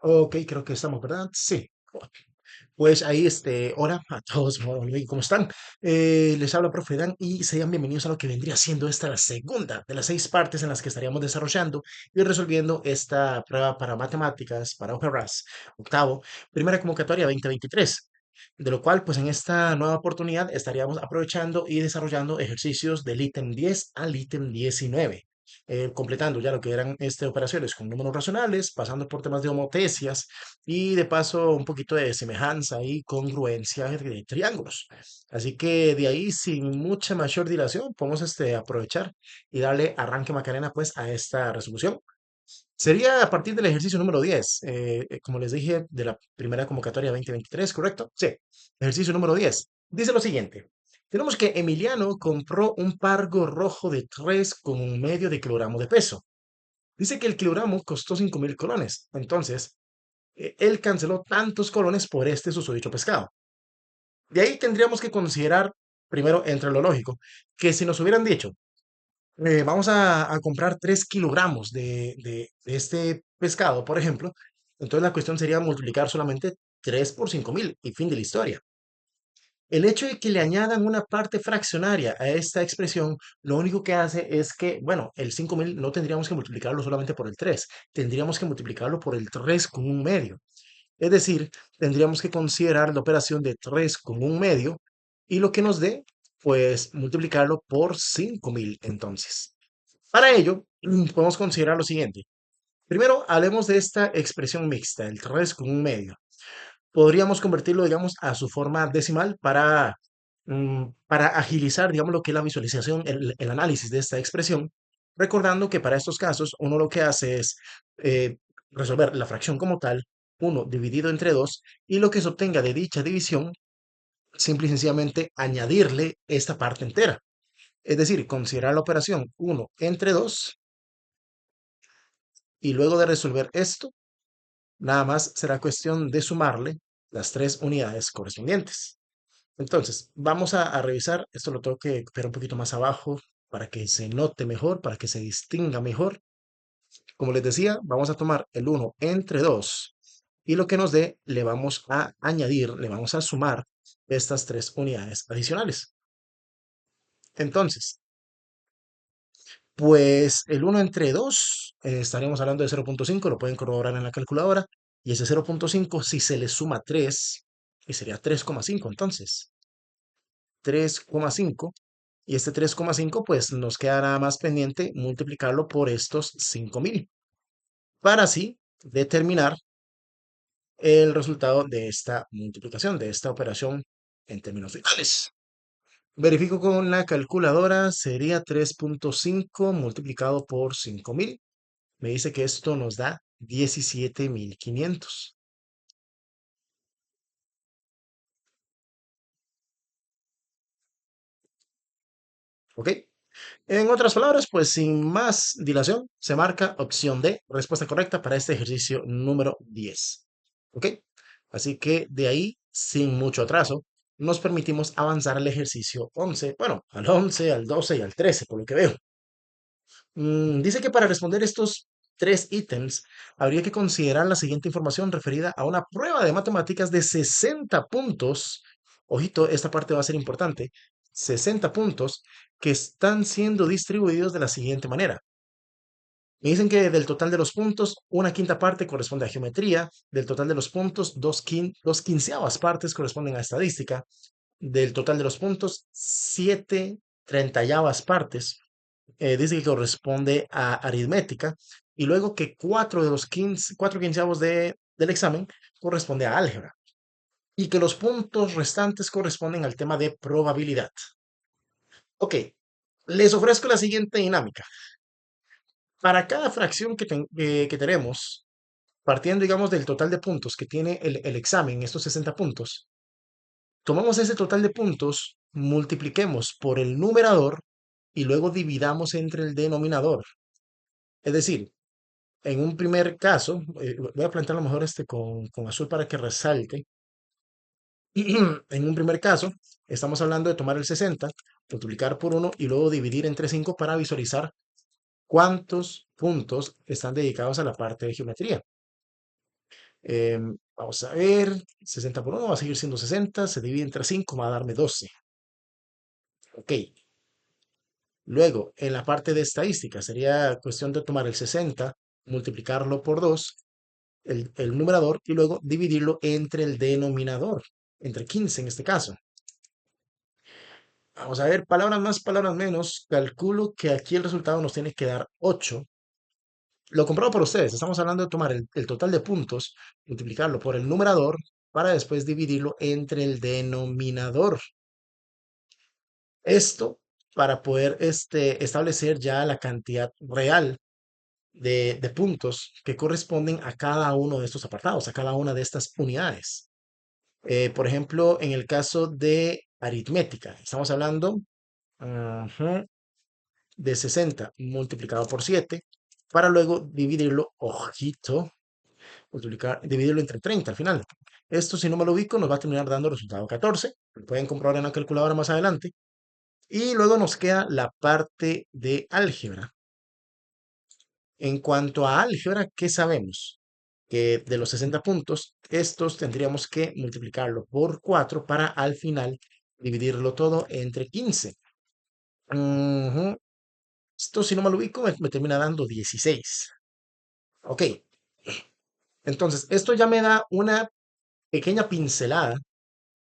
Ok, creo que estamos, ¿verdad? Sí. Pues ahí, hola a todos, ¿cómo están? Les habla Profe Dan y sean bienvenidos a lo que vendría siendo esta la segunda de las 6 partes en las que estaríamos desarrollando y resolviendo esta prueba para matemáticas, para hojas, octavo, primera convocatoria 2023. De lo cual, pues en esta nueva oportunidad estaríamos aprovechando y desarrollando ejercicios del ítem 10 al ítem 19, completando ya lo que eran operaciones con números racionales, pasando por temas de homotecias y de paso un poquito de semejanza y congruencia de triángulos. Así que de ahí, sin mucha mayor dilación, podemos aprovechar y darle arranque Macarena pues a esta resolución. Sería a partir del ejercicio número 10, como les dije, de la primera convocatoria 2023, ¿correcto? Sí, ejercicio número 10. Dice lo siguiente. Tenemos que Emiliano compró un pargo rojo de 3,1 de kilogramo de peso. Dice que el kilogramo costó 5.000 colones. Entonces, él canceló tantos colones por este susodicho pescado. De ahí tendríamos que considerar, primero, entre lo lógico, que si nos hubieran dicho, vamos a comprar 3 kilogramos de este pescado, por ejemplo, entonces la cuestión sería multiplicar solamente 3 por 5.000 y fin de la historia. El hecho de que le añadan una parte fraccionaria a esta expresión, lo único que hace es que, bueno, el 5.000 no tendríamos que multiplicarlo solamente por el 3, tendríamos que multiplicarlo por el 3,1. Es decir, tendríamos que considerar la operación de 3,1 y lo que nos dé, pues multiplicarlo por 5.000 entonces. Para ello, podemos considerar lo siguiente. Primero, hablemos de esta expresión mixta, el 3,1. Podríamos convertirlo, digamos, a su forma decimal para agilizar, digamos, lo que es la visualización, el análisis de esta expresión, recordando que para estos casos uno lo que hace es eh, resolver la fracción como tal, 1 dividido entre 2, y lo que se obtenga de dicha división, simple y sencillamente añadirle esta parte entera. Es decir, considerar la operación 1 entre 2 y luego de resolver esto, nada más será cuestión de sumarle las 3 unidades correspondientes. Entonces, vamos a revisar. Esto lo tengo que ver un poquito más abajo para que se note mejor, para que se distinga mejor. Como les decía, vamos a tomar el 1 entre 2 y lo que nos dé le vamos a añadir, le vamos a sumar estas 3 unidades adicionales. Entonces, pues el 1 entre 2, estaríamos hablando de 0,5, lo pueden corroborar en la calculadora, y ese 0,5 si se le suma 3, y sería 3,5 entonces. 3,5 y este 3,5 pues nos queda nada más pendiente multiplicarlo por estos 5.000 para así determinar el resultado de esta multiplicación, de esta operación en términos finales. Verifico con la calculadora, sería 3,5 multiplicado por 5.000. Me dice que esto nos da 17.500. ¿Ok? En otras palabras, pues sin más dilación, se marca opción D, respuesta correcta para este ejercicio número 10. ¿Ok? Así que de ahí, sin mucho atraso, nos permitimos avanzar al ejercicio 11, bueno, al 11, al 12 y al 13, por lo que veo. Dice que para responder estos 3 ítems, habría que considerar la siguiente información referida a una prueba de matemáticas de 60 puntos. Ojito, esta parte va a ser importante. 60 puntos que están siendo distribuidos de la siguiente manera. Me dicen que del total de los puntos, una quinta parte corresponde a geometría, del total de los puntos, dos quinceavas partes corresponden a estadística, del total de los puntos, 7/30 partes dice que corresponde a aritmética, y luego que 4 de los 15, 4 quinceavos del examen corresponde a álgebra, y que los puntos restantes corresponden al tema de probabilidad. Ok, les ofrezco la siguiente dinámica. Para cada fracción que tenemos, partiendo, digamos, del total de puntos que tiene el examen, estos 60 puntos, tomamos ese total de puntos, multipliquemos por el numerador y luego dividamos entre el denominador. Es decir, en un primer caso, voy a plantearlo mejor con azul para que resalte. En un primer caso, estamos hablando de tomar el 60, multiplicar por 1 y luego dividir entre 5 para visualizar cuántos puntos están dedicados a la parte de geometría. Vamos a ver, 60 por 1 va a seguir siendo 60, se divide entre 5, va a darme 12. Ok, luego en la parte de estadística sería cuestión de tomar el 60, multiplicarlo por 2, el numerador, y luego dividirlo entre el denominador, entre 15 en este caso. Vamos a ver, palabras más, palabras menos. Calculo que aquí el resultado nos tiene que dar 8. Lo compruebo por ustedes. Estamos hablando de tomar el total de puntos, multiplicarlo por el numerador para después dividirlo entre el denominador. Esto para poder establecer ya la cantidad real de puntos que corresponden a cada uno de estos apartados, a cada una de estas unidades. Por ejemplo, en el caso de aritmética, estamos hablando ajá, de 60 multiplicado por 7 para luego dividirlo, ojito, dividirlo entre 30 al final. Esto, si no me lo ubico, nos va a terminar dando el resultado 14. Lo pueden comprobar en la calculadora más adelante. Y luego nos queda la parte de álgebra. En cuanto a álgebra, ¿qué sabemos? Que de los 60 puntos, estos tendríamos que multiplicarlo por 4 para al final dividirlo todo entre 15. Ujú. Esto, si no me lo ubico, me termina dando 16. Ok, entonces esto ya me da una pequeña pincelada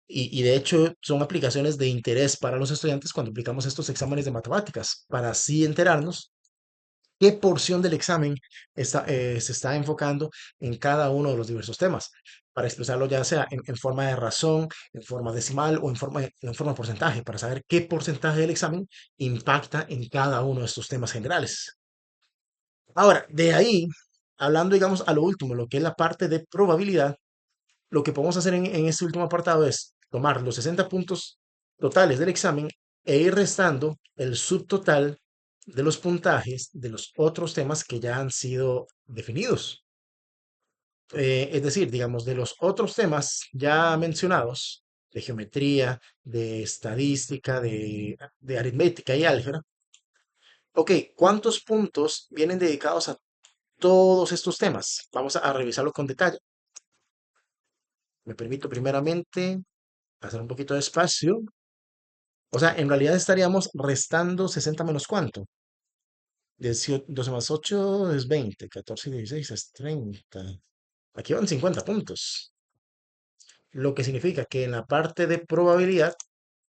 y de hecho son aplicaciones de interés para los estudiantes cuando aplicamos estos exámenes de matemáticas, para así enterarnos qué porción del examen se está enfocando en cada uno de los diversos temas, para expresarlo ya sea en forma de razón, en forma decimal o en forma de porcentaje, para saber qué porcentaje del examen impacta en cada uno de estos temas generales. Ahora, de ahí, hablando, digamos, a lo último, lo que es la parte de probabilidad, lo que podemos hacer en este último apartado es tomar los 60 puntos totales del examen e ir restando el subtotal de los puntajes de los otros temas que ya han sido definidos. Es decir, digamos, de los otros temas ya mencionados, de geometría, de estadística, de aritmética y álgebra, ok, ¿cuántos puntos vienen dedicados a todos estos temas? Vamos a revisarlo con detalle. Me permito primeramente hacer un poquito de espacio. O sea, en realidad estaríamos restando 60 menos cuánto. 18, 12 más 8 es 20, 14 y 16 es 30. Aquí van 50 puntos. Lo que significa que en la parte de probabilidad,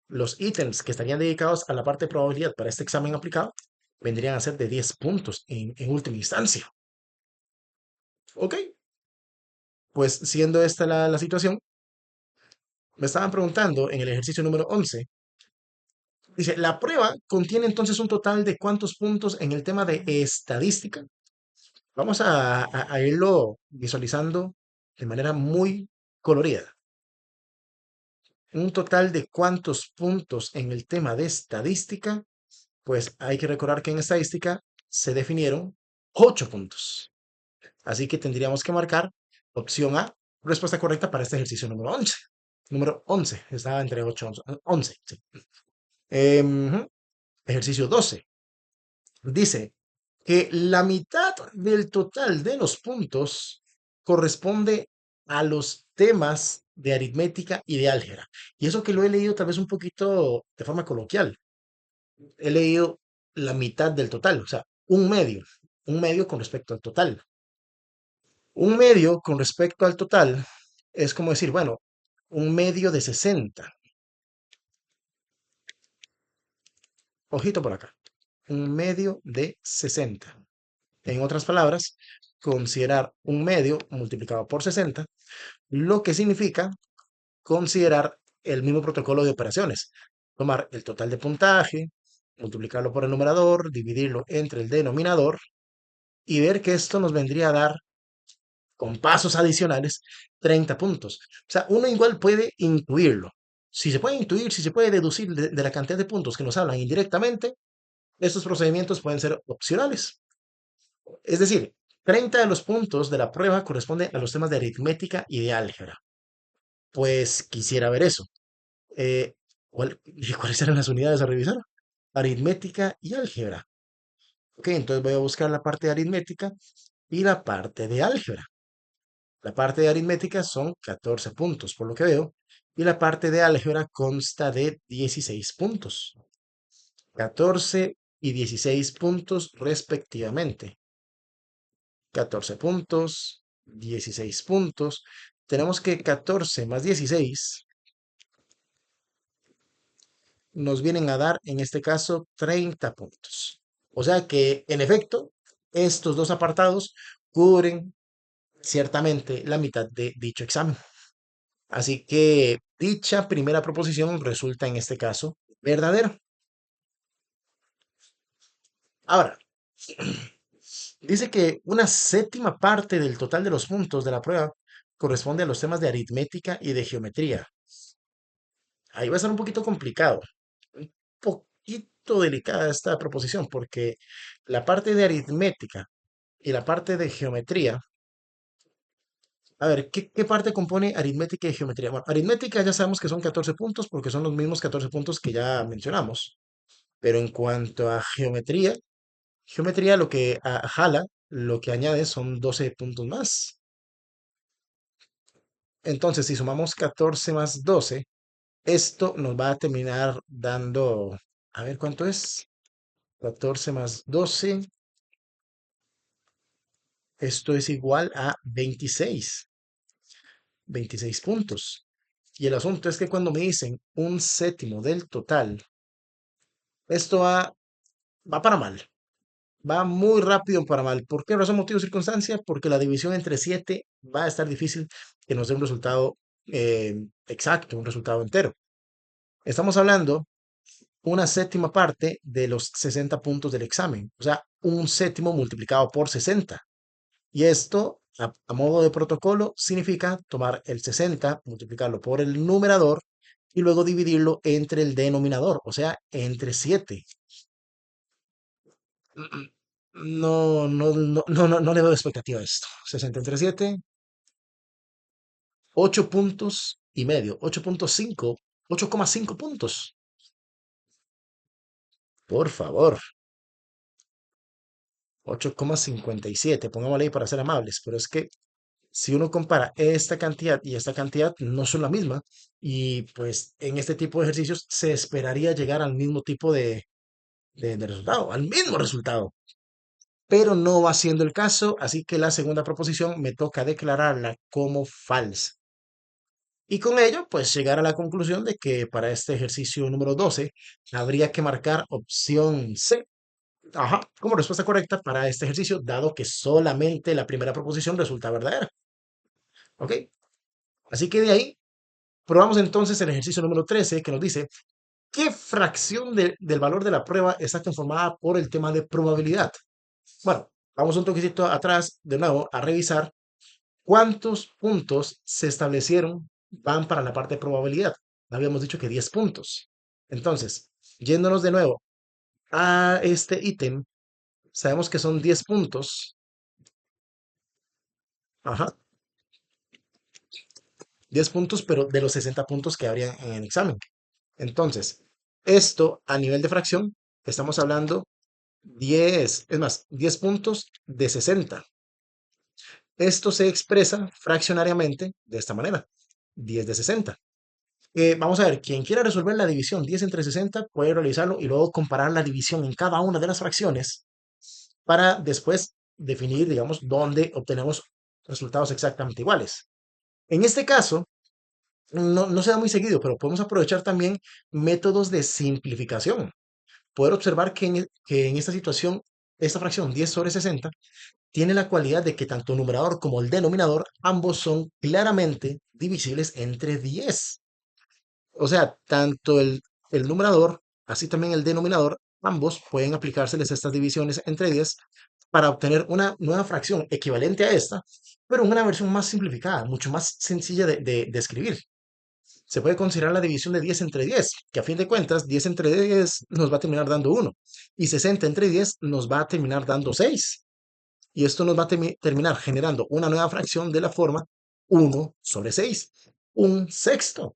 los ítems que estarían dedicados a la parte de probabilidad para este examen aplicado vendrían a ser de 10 puntos en última instancia. Ok, pues siendo esta la situación, me estaban preguntando en el ejercicio número 11. Dice, la prueba contiene entonces un total de cuántos puntos en el tema de estadística. Vamos a irlo visualizando de manera muy colorida. Un total de cuántos puntos en el tema de estadística. Pues hay que recordar que en estadística se definieron 8 puntos. Así que tendríamos que marcar opción A, respuesta correcta para este ejercicio número 11. Número 11, estaba entre 8 y 11. Sí. Ejercicio 12. Dice que la mitad del total de los puntos corresponde a los temas de aritmética y de álgebra. Y eso que lo he leído tal vez un poquito de forma coloquial. He leído la mitad del total, o sea, un medio con respecto al total. Un medio con respecto al total es como decir, bueno, un medio de 60. Ojito por acá. Un medio de 60. En otras palabras, considerar un medio multiplicado por 60, lo que significa considerar el mismo protocolo de operaciones. Tomar el total de puntaje, multiplicarlo por el numerador, dividirlo entre el denominador y ver que esto nos vendría a dar, con pasos adicionales, 30 puntos. O sea, uno igual puede intuirlo. Si se puede intuir, si se puede deducir de la cantidad de puntos que nos hablan indirectamente, estos procedimientos pueden ser opcionales. Es decir, 30 de los puntos de la prueba corresponden a los temas de aritmética y de álgebra. Pues quisiera ver eso. Eh, ¿Cuáles eran las unidades a revisar? Aritmética y álgebra. Ok, entonces voy a buscar la parte de aritmética y la parte de álgebra. La parte de aritmética son 14 puntos, por lo que veo, y la parte de álgebra consta de 16 puntos, 14 y 16 puntos respectivamente. 14 puntos, 16 puntos. Tenemos que 14 más 16 nos vienen a dar, en este caso, 30 puntos. O sea que, en efecto, estos dos apartados cubren ciertamente la mitad de dicho examen. Así que dicha primera proposición resulta en este caso verdadera. Ahora, dice que una séptima parte del total de los puntos de la prueba corresponde a los temas de aritmética y de geometría. Ahí va a ser un poquito complicado, un poquito delicada esta proposición, porque la parte de aritmética y la parte de geometría, a ver, ¿qué parte compone aritmética y geometría? Bueno, aritmética ya sabemos que son 14 puntos porque son los mismos 14 puntos que ya mencionamos, pero en cuanto a geometría, geometría lo que jala, lo que añade son 12 puntos más. Entonces, si sumamos 14 más 12, esto nos va a terminar dando, a ver cuánto es, 14 más 12, esto es igual a 26 puntos. Y el asunto es que cuando me dicen un séptimo del total, esto va para mal, va muy rápido para mal. ¿Por qué razón, motivo, circunstancia? Porque la división entre 7 va a estar difícil que nos dé un resultado exacto, un resultado entero. Estamos hablando una séptima parte de los 60 puntos del examen, o sea, un séptimo multiplicado por 60. Y esto, a modo de protocolo, significa tomar el 60, multiplicarlo por el numerador y luego dividirlo entre el denominador, o sea, entre 7. No, no, no, no, no, no le veo expectativa a esto. 60 entre 7, 8 puntos y medio, 8.5, 8,5 puntos. Por favor, 8,57, pongámosle ahí para ser amables, pero es que si uno compara esta cantidad y esta cantidad, no son la misma. Y pues en este tipo de ejercicios se esperaría llegar al mismo tipo de resultado, al mismo resultado. Pero no va siendo el caso, así que la segunda proposición me toca declararla como falsa. Y con ello, pues llegar a la conclusión de que para este ejercicio número 12 habría que marcar opción C, ajá, como respuesta correcta para este ejercicio, dado que solamente la primera proposición resulta verdadera. ¿Ok? Así que de ahí probamos entonces el ejercicio número 13 que nos dice, ¿qué fracción del valor de la prueba está conformada por el tema de probabilidad? Bueno, vamos un toquecito atrás de nuevo a revisar cuántos puntos se establecieron van para la parte de probabilidad. Habíamos dicho que 10 puntos. Entonces, yéndonos de nuevo a este ítem, sabemos que son 10 puntos. Ajá, 10 puntos, pero de los 60 puntos que habría en el examen. Entonces, esto a nivel de fracción, estamos hablando 10, es más, 10 puntos de 60. Esto se expresa fraccionariamente de esta manera, 10 de 60. Vamos a ver, quien quiera resolver la división 10 entre 60 puede realizarlo y luego comparar la división en cada una de las fracciones para después definir, digamos, dónde obtenemos resultados exactamente iguales. En este caso, no se da muy seguido, pero podemos aprovechar también métodos de simplificación. Poder observar que en esta situación, esta fracción 10 sobre 60 tiene la cualidad de que tanto el numerador como el denominador, ambos son claramente divisibles entre 10. O sea, tanto el numerador, así también el denominador, ambos pueden aplicárseles estas divisiones entre 10 para obtener una nueva fracción equivalente a esta, pero en una versión más simplificada, mucho más sencilla de escribir. Se puede considerar la división de 10 entre 10, que a fin de cuentas 10 entre 10 nos va a terminar dando 1 y 60 entre 10 nos va a terminar dando 6. Y esto nos va a terminar generando una nueva fracción de la forma 1 sobre 6, un sexto.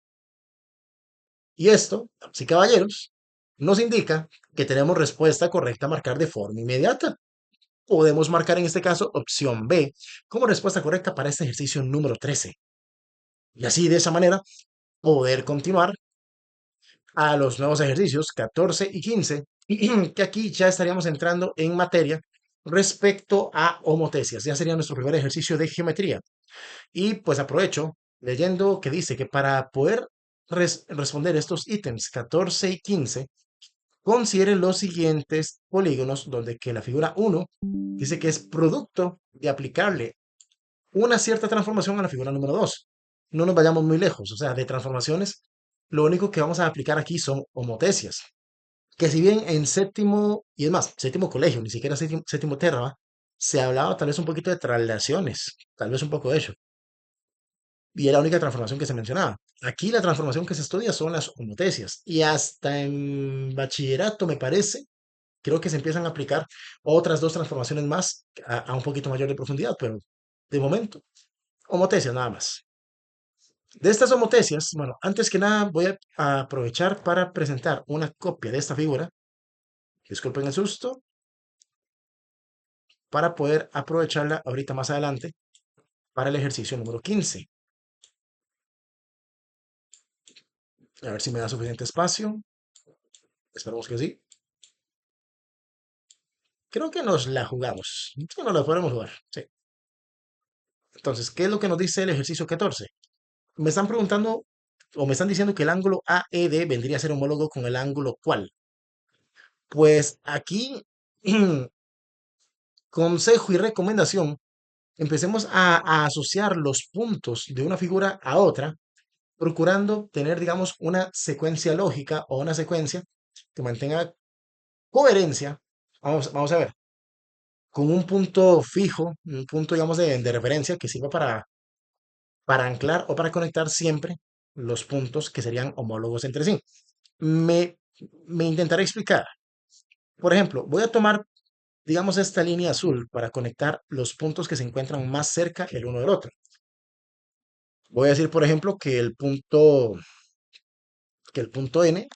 Y esto, damas y caballeros, nos indica que tenemos respuesta correcta a marcar de forma inmediata. podemos marcar en este caso opción B como respuesta correcta para este ejercicio número 13. Y así de esa manera poder continuar a los nuevos ejercicios 14 y 15, que aquí ya estaríamos entrando en materia respecto a homotecias. Ya sería nuestro primer ejercicio de geometría. Y pues aprovecho leyendo que dice que para poder responder estos ítems 14 y 15, considere los siguientes polígonos donde que la figura 1 dice que es producto de aplicarle una cierta transformación a la figura número 2. No nos vayamos muy lejos, o sea, de transformaciones, lo único que vamos a aplicar aquí son homotecias. Que si bien en séptimo, y es más, séptimo colegio, ni siquiera séptimo terra, ¿va? Se hablaba tal vez un poquito de traslaciones, tal vez un poco de eso. Y era la única transformación que se mencionaba. Aquí la transformación que se estudia son las homotecias. Y hasta en bachillerato, me parece, creo que se empiezan a aplicar otras dos transformaciones más a un poquito mayor de profundidad, pero de momento, homotecias nada más. De estas homotecias, bueno, antes que nada voy a aprovechar para presentar una copia de esta figura, disculpen el susto, para poder aprovecharla ahorita más adelante para el ejercicio número 15. A ver si me da suficiente espacio. Esperamos que sí. Creo que nos la jugamos. Sí, nos la podemos jugar. Sí. Entonces, ¿qué es lo que nos dice el ejercicio 14? Me están preguntando o me están diciendo que el ángulo AED vendría a ser homólogo con el ángulo ¿cuál? Pues aquí, consejo y recomendación, empecemos a asociar los puntos de una figura a otra, procurando tener, digamos, una secuencia lógica o una secuencia que mantenga coherencia. Vamos a ver, con un punto fijo, un punto, digamos, de referencia que sirva para anclar o para conectar siempre los puntos que serían homólogos entre sí. Me, me intentaré explicar. Por ejemplo, voy a tomar, digamos, esta línea azul para conectar los puntos que se encuentran más cerca el uno del otro. Voy a decir, por ejemplo, que el punto N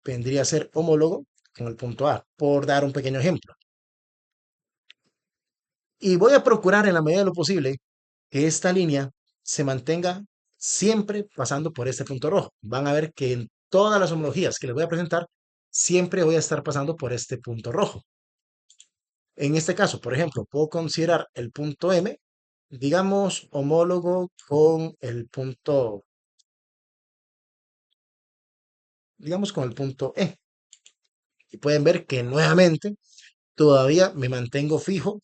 vendría a ser homólogo con el punto A, por dar un pequeño ejemplo. Y voy a procurar en la medida de lo posible que esta línea se mantenga siempre pasando por este punto rojo. Van a ver que en todas las homologías que les voy a presentar, siempre voy a estar pasando por este punto rojo. En este caso, por ejemplo, puedo considerar el punto M, digamos, homólogo con el punto, digamos, con el punto E. Y pueden ver que nuevamente todavía me mantengo fijo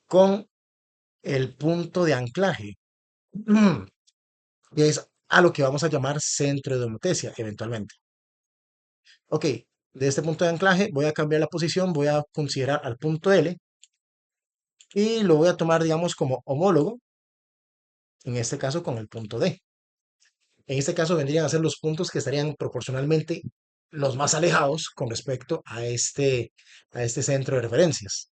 con el punto de anclaje, que es a lo que vamos a llamar centro de homotecia eventualmente. Ok, de este punto de anclaje voy a cambiar la posición, voy a considerar al punto L y lo voy a tomar, digamos, como homólogo, en este caso con el punto D. En este caso vendrían a ser los puntos que estarían proporcionalmente los más alejados con respecto a este centro de referencias.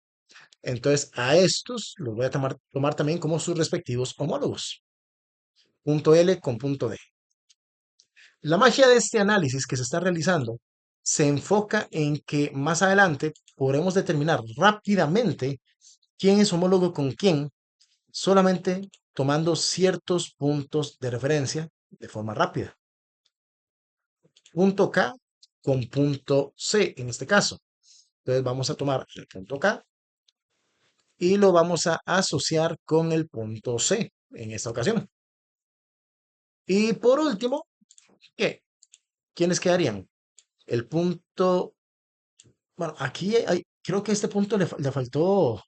Entonces, a estos los voy a tomar también como sus respectivos homólogos. Punto L con punto D. La magia de este análisis que se está realizando se enfoca en que más adelante podremos determinar rápidamente quién es homólogo con quién, solamente tomando ciertos puntos de referencia de forma rápida. Punto K con punto C en este caso. Entonces vamos a tomar el punto K y lo vamos a asociar con el punto C en esta ocasión. Y por último, ¿qué? ¿Quiénes quedarían? El punto, bueno, aquí creo que este punto le faltó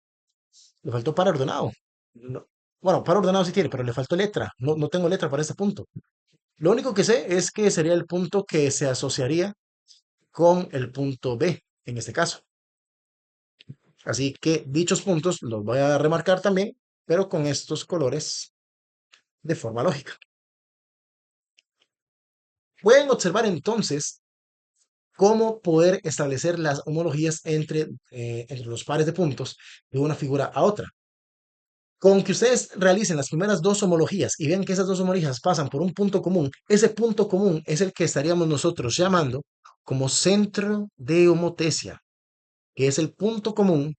par ordenado. Bueno, par ordenado sí tiene, pero le faltó letra. No, no tengo letra para este punto. Lo único que sé es que sería el punto que se asociaría con el punto B en este caso. Así que dichos puntos los voy a remarcar también, pero con estos colores de forma lógica. Pueden observar entonces cómo poder establecer las homologías entre los pares de puntos de una figura a otra. Con que ustedes realicen las primeras dos homologías y vean que esas dos homologías pasan por un punto común, ese punto común es el que estaríamos nosotros llamando como centro de homotecia, que es el punto común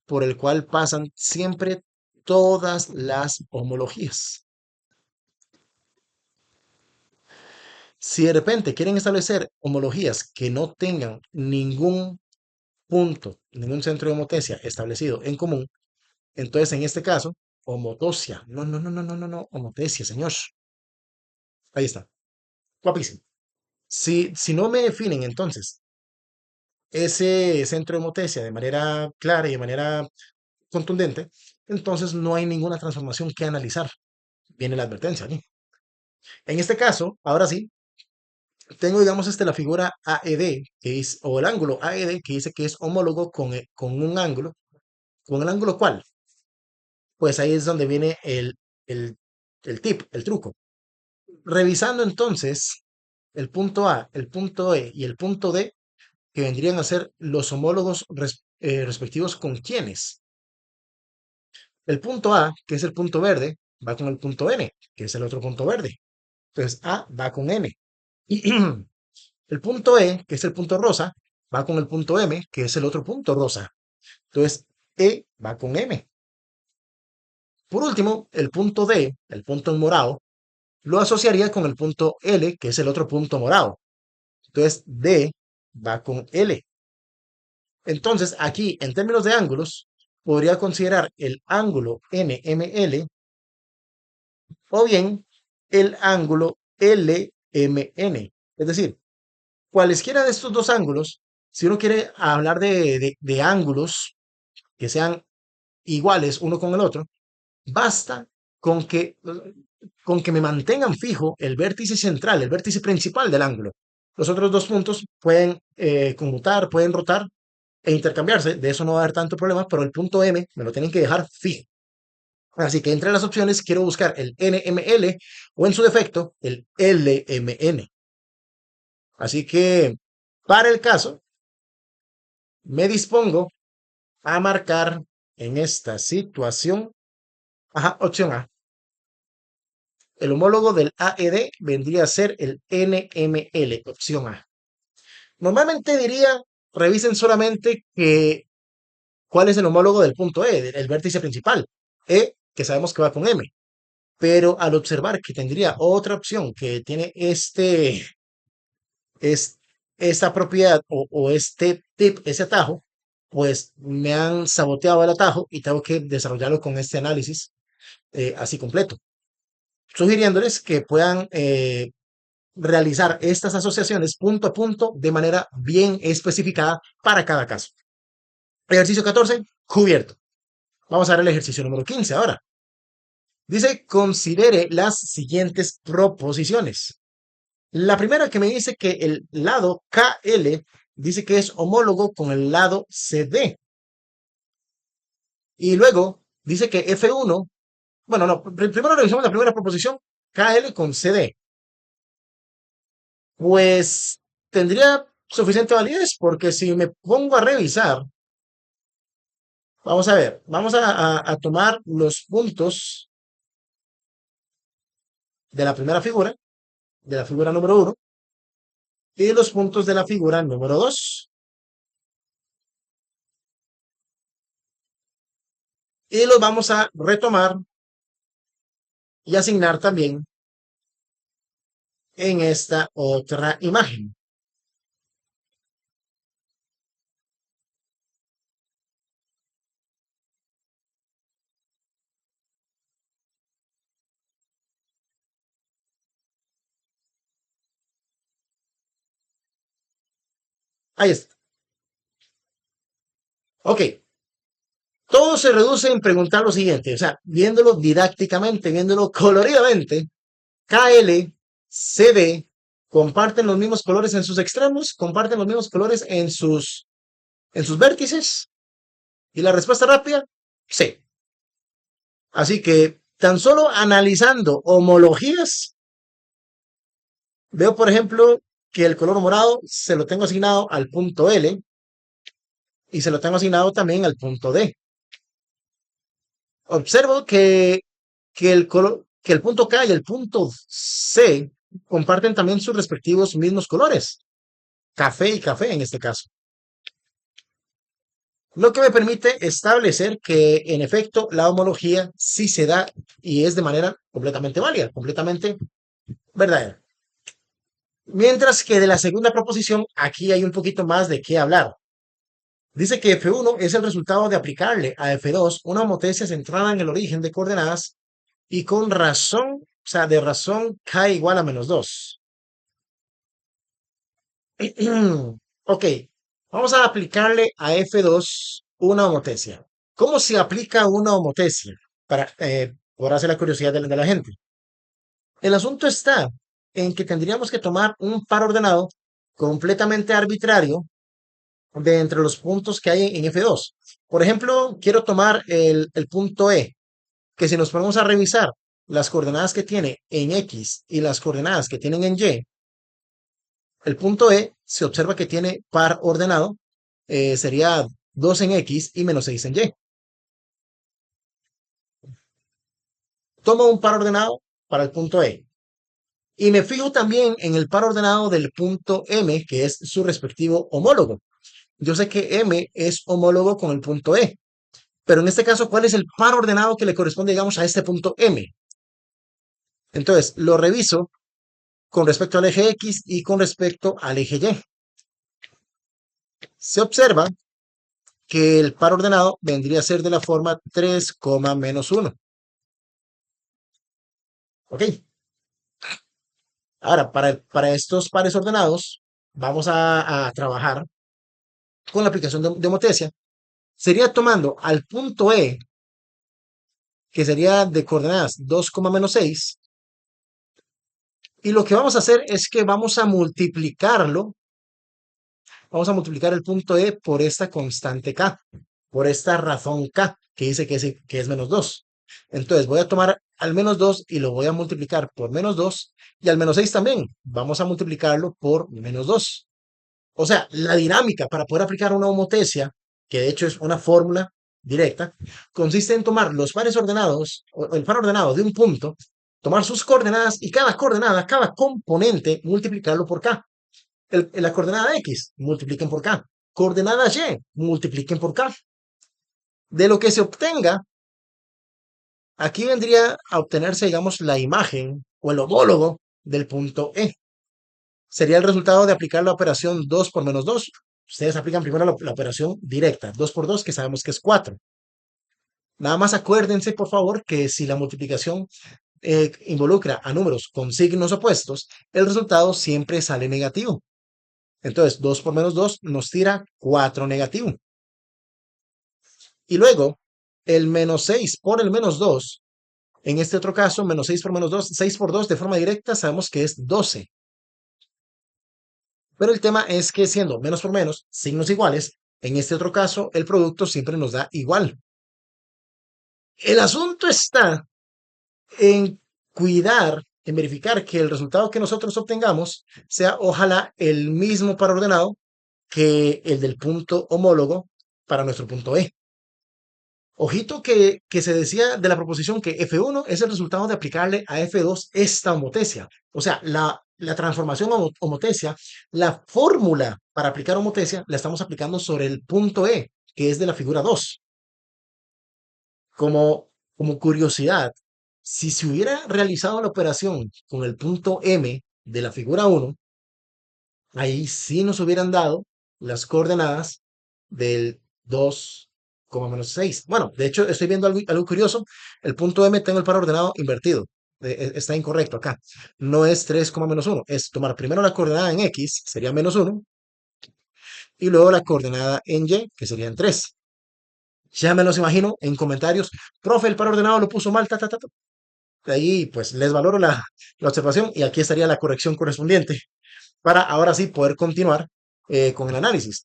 por el cual pasan siempre todas las homologías. Si de repente quieren establecer homologías que no tengan ningún punto, ningún centro de homotecia establecido en común, entonces en este caso, homotocia. No, no, no, no, no, no, no, homotecia, señor. Ahí está. Guapísimo. Si no me definen entonces ese centro de homotecia de manera clara y de manera contundente, entonces no hay ninguna transformación que analizar. Viene la advertencia aquí. En este caso, ahora sí, tengo, digamos, la figura AED, o el ángulo AED, que dice que es homólogo con un ángulo. ¿Con el ángulo cuál? Pues ahí es donde viene el, el tip, el truco. Revisando entonces el punto A, el punto E y el punto D, que vendrían a ser los homólogos respectivos con quiénes. El punto A, que es el punto verde, va con el punto N, que es el otro punto verde. Entonces A va con N. El punto E, que es el punto rosa, va con el punto M, que es el otro punto rosa. Entonces E va con M. Por último, el punto D, el punto en morado, lo asociaría con el punto L, que es el otro punto morado. Entonces D va con L. Entonces aquí, en términos de ángulos, podría considerar el ángulo NML o bien el ángulo LMN. Es decir, cualesquiera de estos dos ángulos, si uno quiere hablar de ángulos que sean iguales uno con el otro, basta con que, con que me mantengan fijo el vértice central, el vértice principal del ángulo. Los otros dos puntos pueden conmutar, pueden rotar e intercambiarse. De eso no va a haber tanto problema, pero el punto M me lo tienen que dejar fijo. Así que entre las opciones quiero buscar el NML o en su defecto el LMN. Así que para el caso, me dispongo a marcar en esta situación, ajá, opción A. El homólogo del AED vendría a ser el NML, opción A. Normalmente diría, revisen solamente cuál es el homólogo del punto E, del vértice principal. E, que sabemos que va con M. Pero al observar que tendría otra opción que tiene es, esta propiedad o este tip, ese atajo, pues me han saboteado el atajo y tengo que desarrollarlo con este análisis así completo, sugiriéndoles que puedan realizar estas asociaciones punto a punto de manera bien especificada para cada caso. Ejercicio 14, cubierto. Vamos a ver el ejercicio número 15 ahora. Dice, considere las siguientes proposiciones. La primera que me dice que el lado KL dice que es homólogo con el lado CD. Y luego dice que F1, bueno, no, primero revisamos la primera proposición, KL con CD. Pues tendría suficiente validez porque si me pongo a revisar, vamos a ver, vamos a tomar los puntos de la primera figura, de la figura número uno, y los puntos de la figura número 2. Y los vamos a retomar y asignar también en esta otra imagen. Ahí está. Ok. Todo se reduce en preguntar lo siguiente, o sea, viéndolo didácticamente, viéndolo coloridamente, KL, CD, comparten los mismos colores en sus extremos, comparten los mismos colores en sus vértices. Y la respuesta rápida, sí. Así que tan solo analizando homologías, veo, por ejemplo, que el color morado se lo tengo asignado al punto L y se lo tengo asignado también al punto D. Observo que el punto K y el punto C comparten también sus respectivos mismos colores, café y café en este caso. lo que me permite establecer que en efecto la homología sí se da y es de manera completamente válida, completamente verdadera. Mientras que de la segunda proposición, aquí hay un poquito más de qué hablar. Dice que F1 es el resultado de aplicarle a F2 una homotecia centrada en el origen de coordenadas y con razón, o sea, de razón k igual a -2. Ok, vamos a aplicarle a F2 una homotecia. ¿Cómo se aplica una homotecia? Por hacer la curiosidad de la gente. El asunto está en que tendríamos que tomar un par ordenado completamente arbitrario de entre los puntos que hay en F2. Por ejemplo, quiero tomar el punto E, que si nos ponemos a revisar las coordenadas que tiene en X y las coordenadas que tienen en Y, el punto E se observa que tiene par ordenado, sería 2 en X y -6 en Y. Tomo un par ordenado para el punto E. Y me fijo también en el par ordenado del punto M, que es su respectivo homólogo. Yo sé que M es homólogo con el punto E, pero en este caso, ¿cuál es el par ordenado que le corresponde, digamos, a este punto M? Entonces, lo reviso con respecto al eje X y con respecto al eje Y. Se observa que el par ordenado vendría a ser de la forma 3, -1. ¿Ok? Ahora, para estos pares ordenados, vamos a trabajar con la aplicación de homotecia. Sería tomando al punto E, que sería de coordenadas 2, -6, y lo que vamos a hacer es que vamos a multiplicar el punto E por esta constante K, por esta razón K, que dice que es -2. Entonces voy a tomar al -2 y lo voy a multiplicar por -2 y al -6 también. Vamos a multiplicarlo por -2. O sea, la dinámica para poder aplicar una homotecia, que de hecho es una fórmula directa, consiste en tomar los pares ordenados, o el par ordenado de un punto, tomar sus coordenadas y cada coordenada, cada componente, multiplicarlo por K. La coordenada X, multipliquen por K. Coordenada Y, multipliquen por K. De lo que se obtenga, aquí vendría a obtenerse, digamos, la imagen o el homólogo del punto E. Sería el resultado de aplicar la operación 2 por -2. Ustedes aplican primero la operación directa, 2 por 2, que sabemos que es 4. Nada más acuérdense, por favor, que si la multiplicación involucra a números con signos opuestos, el resultado siempre sale negativo. Entonces, 2 por -2 nos tira 4 negativo. Y luego, el -6 por el -2, en este otro caso, -6 por -2, 6 por 2 de forma directa, sabemos que es 12. Pero el tema es que siendo menos por menos, signos iguales, en este otro caso, el producto siempre nos da igual. El asunto está en cuidar, en verificar que el resultado que nosotros obtengamos sea ojalá el mismo para ordenado que el del punto homólogo para nuestro punto E. Ojito que se decía de la proposición que F1 es el resultado de aplicarle a F2 esta homotecia. O sea, la transformación homotecia, la fórmula para aplicar homotecia, la estamos aplicando sobre el punto E, que es de la figura 2. Como curiosidad, si se hubiera realizado la operación con el punto M de la figura 1, ahí sí nos hubieran dado las coordenadas del 2, -6. Bueno, de hecho, estoy viendo algo curioso. El punto M tengo el par ordenado invertido. Está incorrecto acá. No es 3, -1. Es tomar primero la coordenada en X, sería -1, y luego la coordenada en Y, que sería en 3. Ya me los imagino en comentarios. Profe, el par ordenado lo puso mal, ta, ta, ta, ta. Ahí, pues, les valoro la observación y aquí estaría la corrección correspondiente para ahora sí poder continuar con el análisis.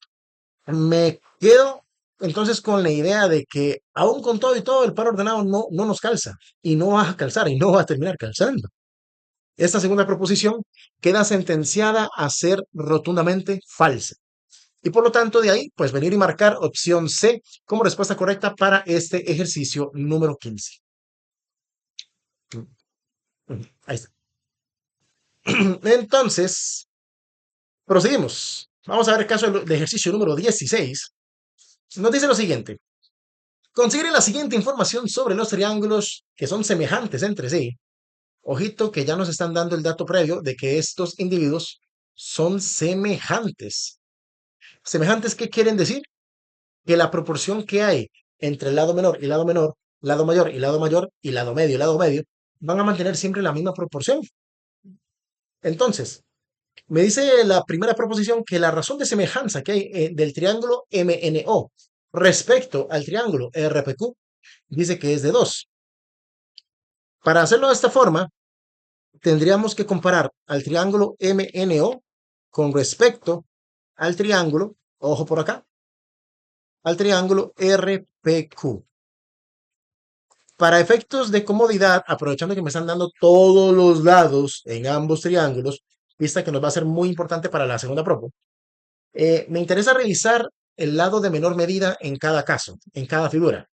Me quedo entonces con la idea de que aún con todo y todo el par ordenado no nos calza y no va a calzar y no va a terminar calzando. Esta segunda proposición queda sentenciada a ser rotundamente falsa. Y por lo tanto de ahí, pues venir y marcar opción C como respuesta correcta para este ejercicio número 15. Ahí está. Entonces, proseguimos. Vamos a ver el caso del ejercicio número 16. Nos dice lo siguiente. Considere la siguiente información sobre los triángulos que son semejantes entre sí. Ojito que ya nos están dando el dato previo de que estos individuos son semejantes. ¿Semejantes qué quieren decir? Que la proporción que hay entre el lado menor y lado menor, lado mayor y lado mayor, y lado medio y lado medio, van a mantener siempre la misma proporción. Entonces, me dice la primera proposición que la razón de semejanza que hay del triángulo MNO respecto al triángulo RPQ dice que es de 2. Para hacerlo de esta forma, tendríamos que comparar al triángulo MNO con respecto al triángulo, ojo por acá, al triángulo RPQ. Para efectos de comodidad, aprovechando que me están dando todos los lados en ambos triángulos, vista que nos va a ser muy importante para la segunda propo, me interesa revisar el lado de menor medida en cada caso, en cada figura.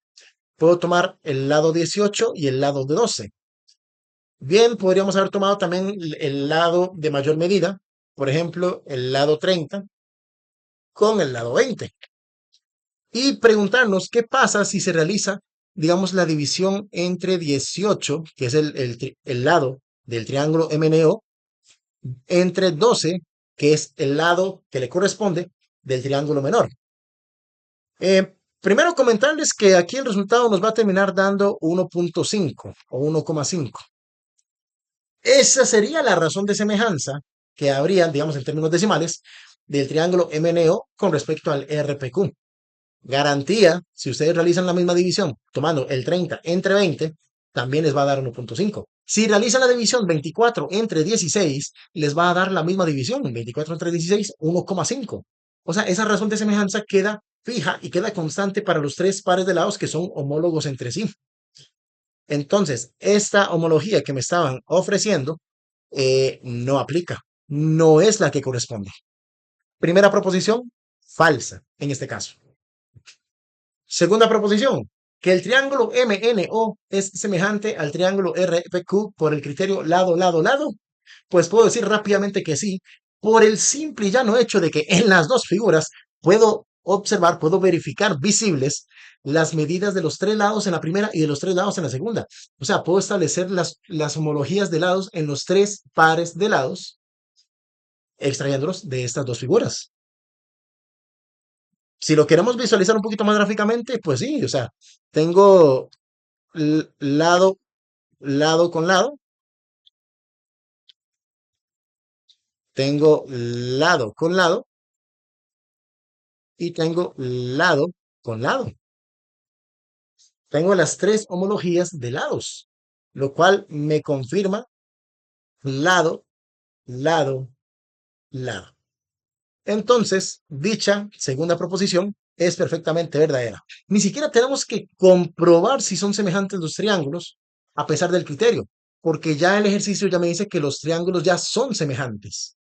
Puedo tomar el lado 18 y el lado de 12. Bien, podríamos haber tomado también el lado de mayor medida, por ejemplo, el lado 30 con el lado 20. Y preguntarnos qué pasa si se realiza, digamos, la división entre 18, que es el lado del triángulo MNO, entre 12, que es el lado que le corresponde del triángulo menor. Primero comentarles que aquí el resultado nos va a terminar dando 1.5 o 1,5. Esa sería la razón de semejanza que habría, digamos, en términos decimales, del triángulo MNO con respecto al RPQ. Garantía, si ustedes realizan la misma división tomando el 30 entre 20, también les va a dar 1.5. Si realizan la división 24 entre 16, les va a dar la misma división, 24 entre 16, 1,5. O sea, esa razón de semejanza queda fija y queda constante para los tres pares de lados que son homólogos entre sí. Entonces, esta homología que me estaban ofreciendo no aplica, no es la que corresponde. Primera proposición, falsa en este caso. Segunda proposición, que el triángulo MNO es semejante al triángulo RPQ por el criterio lado, lado, lado. Pues puedo decir rápidamente que sí, por el simple y llano hecho de que en las dos figuras puedo observar, puedo verificar visibles las medidas de los tres lados en la primera y de los tres lados en la segunda. O sea, puedo establecer las homologías de lados en los tres pares de lados, extrayéndolos de estas dos figuras. Si lo queremos visualizar un poquito más gráficamente, pues sí, o sea, tengo lado, lado con lado, tengo lado con lado y tengo lado con lado. Tengo las tres homologías de lados, lo cual me confirma lado, lado, lado. Entonces, dicha segunda proposición es perfectamente verdadera. Ni siquiera tenemos que comprobar si son semejantes los triángulos a pesar del criterio, porque ya el ejercicio ya me dice que los triángulos ya son semejantes.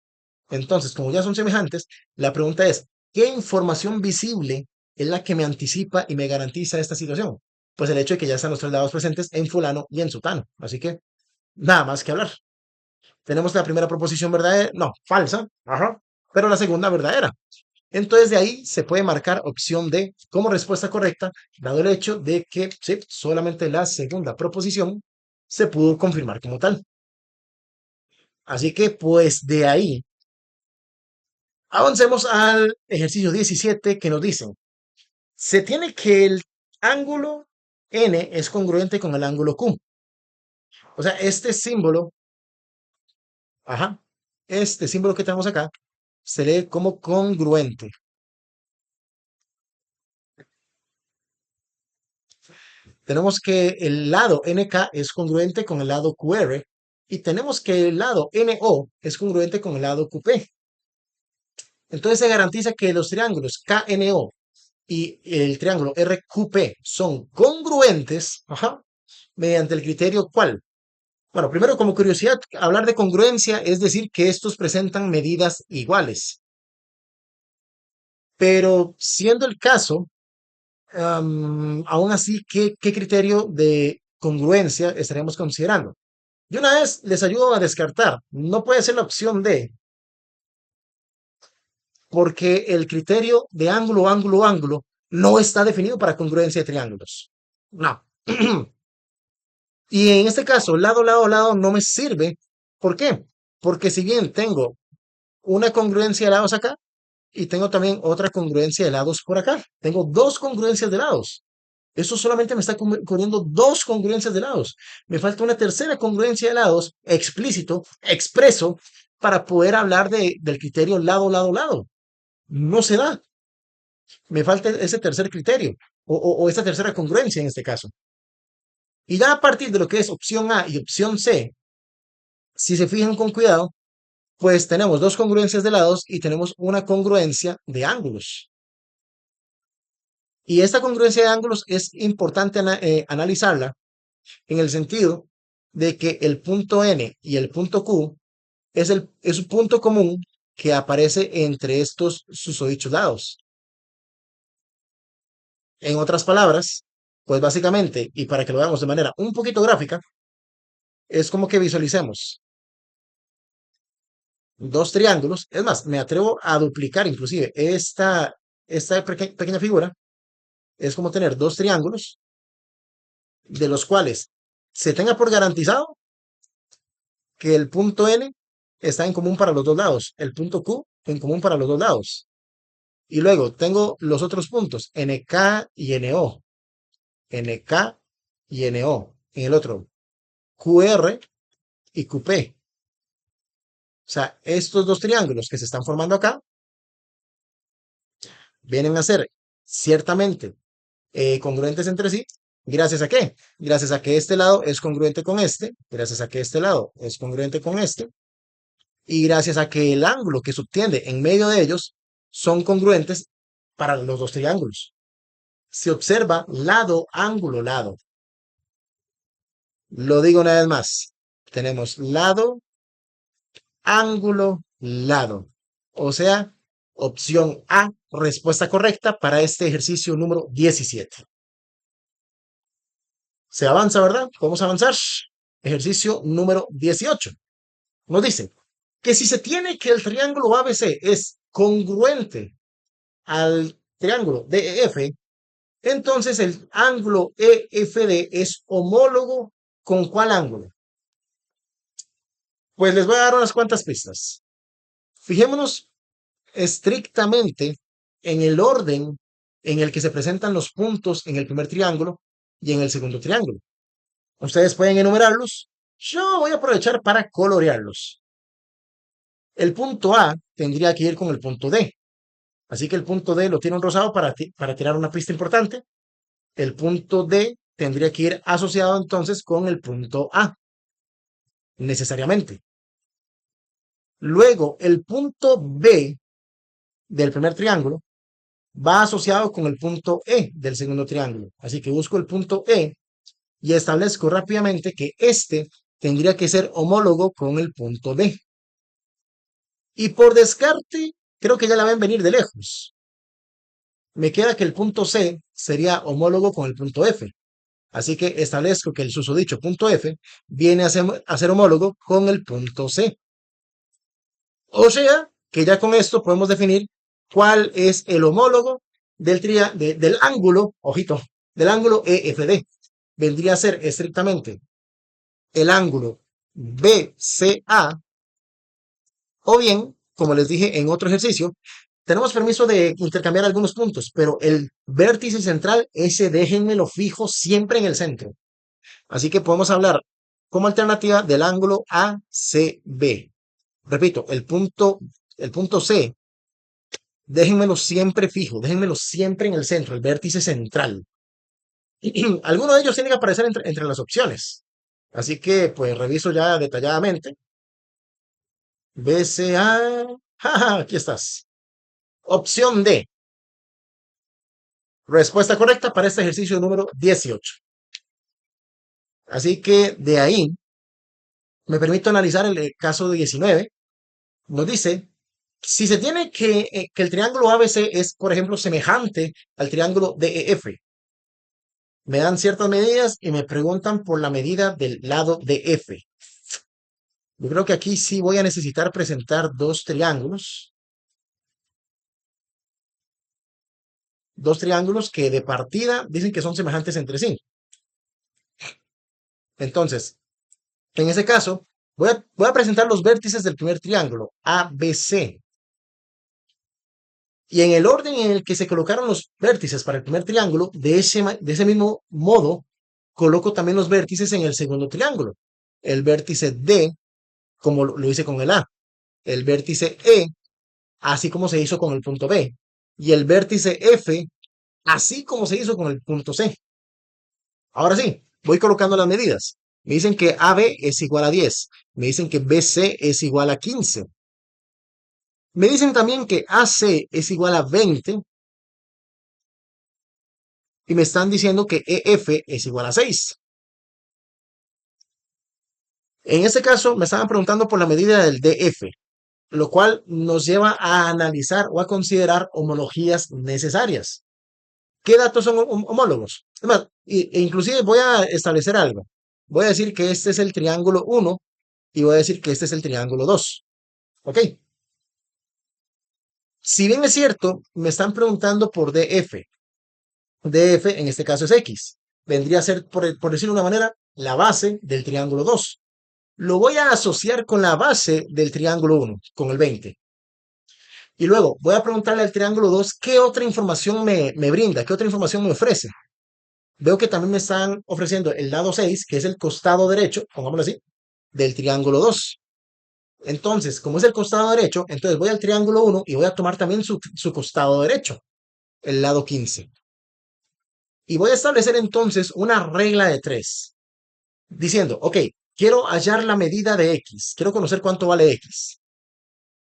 Entonces, como ya son semejantes, la pregunta es, ¿qué información visible es la que me anticipa y me garantiza esta situación? Pues el hecho de que ya están los tres lados presentes en fulano y en sutano. Así que, nada más que hablar. Tenemos la primera proposición verdadera, no, falsa, ajá, pero la segunda verdadera. Entonces de ahí se puede marcar opción D como respuesta correcta, dado el hecho de que sí, solamente la segunda proposición se pudo confirmar como tal. Así que pues de ahí avancemos al ejercicio 17 que nos dice, se tiene que el ángulo N es congruente con el ángulo Q. O sea, este símbolo, ajá, este símbolo que tenemos acá se lee como congruente. Tenemos que el lado NK es congruente con el lado QR y tenemos que el lado NO es congruente con el lado QP. Entonces se garantiza que los triángulos KNO y el triángulo RQP son congruentes, ajá, mediante el criterio ¿cuál? Bueno, primero como curiosidad, hablar de congruencia es decir que estos presentan medidas iguales. Pero siendo el caso, aún así, ¿qué criterio de congruencia estaríamos considerando? De una vez les ayudo a descartar. No puede ser la opción D, porque el criterio de ángulo, ángulo, ángulo No está definido para congruencia de triángulos. No. Y en este caso, lado, lado, lado no me sirve. ¿Por qué? Porque si bien tengo una congruencia de lados acá y tengo también otra congruencia de lados por acá, tengo dos congruencias de lados. Eso solamente me está cubriendo dos congruencias de lados. Me falta una tercera congruencia de lados, explícito, expreso, para poder hablar del criterio lado, lado, lado. No se da. Me falta ese tercer criterio o esa tercera congruencia en este caso. Y ya a partir de lo que es opción A y opción C, si se fijan con cuidado, pues tenemos dos congruencias de lados y tenemos una congruencia de ángulos. Y esta congruencia de ángulos es importante analizarla en el sentido de que el punto N y el punto Q es un punto común que aparece entre estos susodichos lados. En otras palabras, pues básicamente, y para que lo veamos de manera un poquito gráfica, es como que visualicemos dos triángulos. Es más, me atrevo a duplicar inclusive esta pequeña figura. Es como tener dos triángulos de los cuales se tenga por garantizado que el punto N está en común para los dos lados, el punto Q en común para los dos lados. Y luego tengo los otros puntos, NK y NO, NK y NO, en el otro, QR y QP. O sea, estos dos triángulos que se están formando acá vienen a ser ciertamente congruentes entre sí. ¿Gracias a qué? Gracias a que este lado es congruente con este, gracias a que este lado es congruente con este, y gracias a que el ángulo que subtiende en medio de ellos son congruentes para los dos triángulos. Se observa lado, ángulo, lado. Lo digo una vez más. Tenemos lado, ángulo, lado. O sea, opción A, respuesta correcta para este ejercicio número 17. Se avanza, ¿verdad? Vamos a avanzar. Ejercicio número 18. Nos dice que si se tiene que el triángulo ABC es congruente al triángulo DEF, entonces el ángulo EFD es homólogo con ¿cuál ángulo? Pues les voy a dar unas cuantas pistas. Fijémonos estrictamente en el orden en el que se presentan los puntos en el primer triángulo y en el segundo triángulo. Ustedes pueden enumerarlos. Yo voy a aprovechar para colorearlos. El punto A tendría que ir con el punto D. Así que el punto D lo tiene un rosado para tirar una pista importante. El punto D tendría que ir asociado entonces con el punto A, necesariamente. Luego, el punto B del primer triángulo va asociado con el punto E del segundo triángulo. Así que busco el punto E y establezco rápidamente que este tendría que ser homólogo con el punto D. Y por descarte, creo que ya la ven venir de lejos. Me queda que el punto C sería homólogo con el punto F. Así que establezco que el susodicho punto F viene a ser homólogo con el punto C. O sea, que ya con esto podemos definir cuál es el homólogo del ángulo, ojito, del ángulo EFD. Vendría a ser estrictamente el ángulo BCA, o bien, como les dije en otro ejercicio, tenemos permiso de intercambiar algunos puntos, pero el vértice central, ese déjenmelo fijo siempre en el centro. Así que podemos hablar como alternativa del ángulo ACB. Repito, el punto C, déjenmelo siempre fijo, déjenmelo siempre en el centro, el vértice central. Alguno de ellos tiene que aparecer entre las opciones. Así que, pues, reviso ya detalladamente. BCA, jaja, aquí estás. Opción D, respuesta correcta para este ejercicio número 18. Así que de ahí me permito analizar el caso de 19. Nos dice, si se tiene que el triángulo ABC es, por ejemplo, semejante al triángulo DEF, me dan ciertas medidas y me preguntan por la medida del lado DF. Yo creo que aquí sí voy a necesitar presentar dos triángulos. Dos triángulos que de partida dicen que son semejantes entre sí. Entonces, en ese caso, voy a presentar los vértices del primer triángulo, ABC. Y en el orden en el que se colocaron los vértices para el primer triángulo, de ese mismo modo, coloco también los vértices en el segundo triángulo. El vértice D, como lo hice con el A. El vértice E, así como se hizo con el punto B. Y el vértice F, así como se hizo con el punto C. Ahora sí, voy colocando las medidas. Me dicen que AB es igual a 10. Me dicen que BC es igual a 15. Me dicen también que AC es igual a 20 y me están diciendo que EF es igual a 6. En este caso, me estaban preguntando por la medida del DF, lo cual nos lleva a analizar o a considerar homologías necesarias. ¿Qué datos son homólogos? Además, inclusive voy a establecer algo. Voy a decir que este es el triángulo 1 y voy a decir que este es el triángulo 2. ¿Ok? Si bien es cierto, me están preguntando por DF. DF en este caso es X. Vendría a ser, por decirlo de una manera, la base del triángulo 2. Lo voy a asociar con la base del triángulo 1, con el 20. Y luego voy a preguntarle al triángulo 2 qué otra información me brinda, qué otra información me ofrece. Veo que también me están ofreciendo el lado 6, que es el costado derecho, pongámoslo así, del triángulo 2. Entonces, como es el costado derecho, entonces voy al triángulo 1 y voy a tomar también su costado derecho, el lado 15. Y voy a establecer entonces una regla de 3, diciendo, ok, quiero hallar la medida de X, quiero conocer cuánto vale X,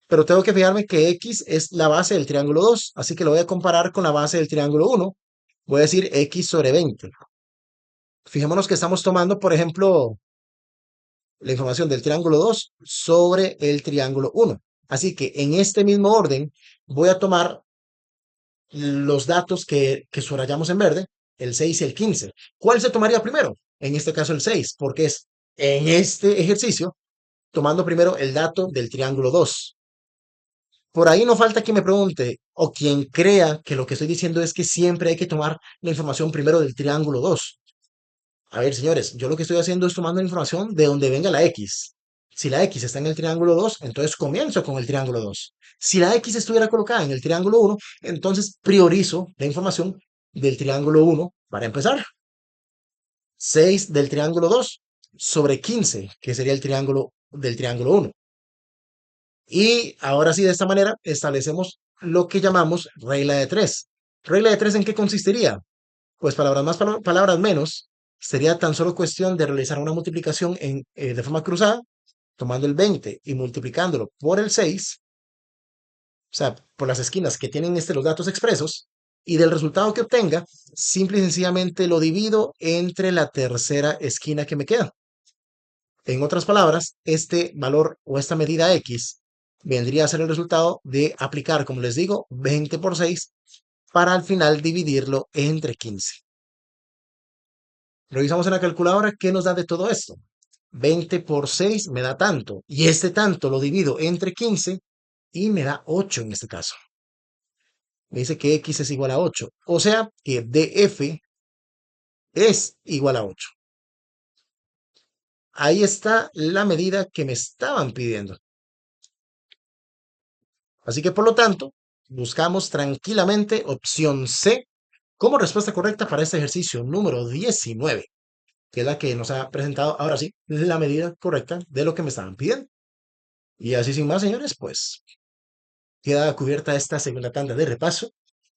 pero tengo que fijarme que X es la base del triángulo 2, así que lo voy a comparar con la base del triángulo 1. Voy a decir X sobre 20. Fijémonos que estamos tomando, por ejemplo, la información del triángulo 2 sobre el triángulo 1. Así que en este mismo orden voy a tomar los datos que subrayamos en verde, el 6 y el 15. ¿Cuál se tomaría primero? En este caso el 6, porque es en este ejercicio tomando primero el dato del triángulo 2. Por ahí no falta quien me pregunte o quien crea que lo que estoy diciendo es que siempre hay que tomar la información primero del triángulo 2. A ver, señores, yo lo que estoy haciendo es tomando la información de donde venga la X. Si la X está en el triángulo 2, entonces comienzo con el triángulo 2. Si la X estuviera colocada en el triángulo 1, entonces priorizo la información del triángulo 1 para empezar. 6 del triángulo 2 sobre 15, que sería el triángulo del triángulo 1. Y ahora sí, de esta manera establecemos lo que llamamos regla de 3. ¿Regla de 3 en qué consistiría? Pues palabras más, palabras menos, sería tan solo cuestión de realizar una multiplicación de forma cruzada, tomando el 20 y multiplicándolo por el 6, o sea, por las esquinas que tienen los datos expresos, y del resultado que obtenga, simple y sencillamente lo divido entre la tercera esquina que me queda. En otras palabras, este valor o esta medida X vendría a ser el resultado de aplicar, como les digo, 20 por 6 para al final dividirlo entre 15. Revisamos en la calculadora qué nos da de todo esto. 20 por 6 me da tanto, y este tanto lo divido entre 15 y me da 8 en este caso. Me dice que X es igual a 8, o sea que DF es igual a 8. Ahí está la medida que me estaban pidiendo. Así que por lo tanto, buscamos tranquilamente opción C como respuesta correcta para este ejercicio número 19, que es la que nos ha presentado ahora sí la medida correcta de lo que me estaban pidiendo. Y así sin más, señores, pues queda cubierta esta segunda tanda de repaso,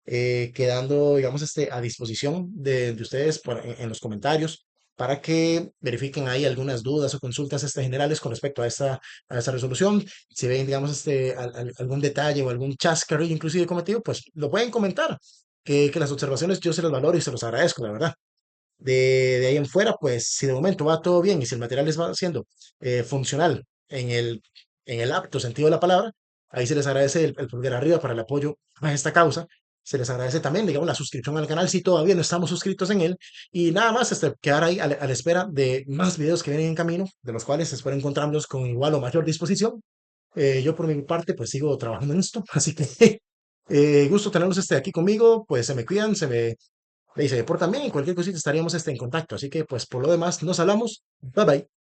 quedando, digamos, a disposición de ustedes en los comentarios para que verifiquen ahí algunas dudas o consultas generales con respecto a esta resolución. Si ven, digamos, algún detalle o algún chascarrillo inclusive cometido, pues lo pueden comentar. Que las observaciones yo se los valoro y se los agradezco, la verdad. De ahí en fuera, pues si de momento va todo bien y si el material les va siendo funcional en el apto sentido de la palabra, ahí se les agradece el pulgar arriba para el apoyo a esta causa. Se les agradece también, digamos, la suscripción al canal si todavía no estamos suscritos en él. Y nada más, quedar ahí a la espera de más videos que vienen en camino, de los cuales espero encontrarnos con igual o mayor disposición. Yo por mi parte, pues sigo trabajando en esto, así que Gusto tenerlos aquí conmigo, pues se me cuidan, y se me portan bien y cualquier cosita estaríamos en contacto. Así que pues por lo demás nos hablamos. Bye bye.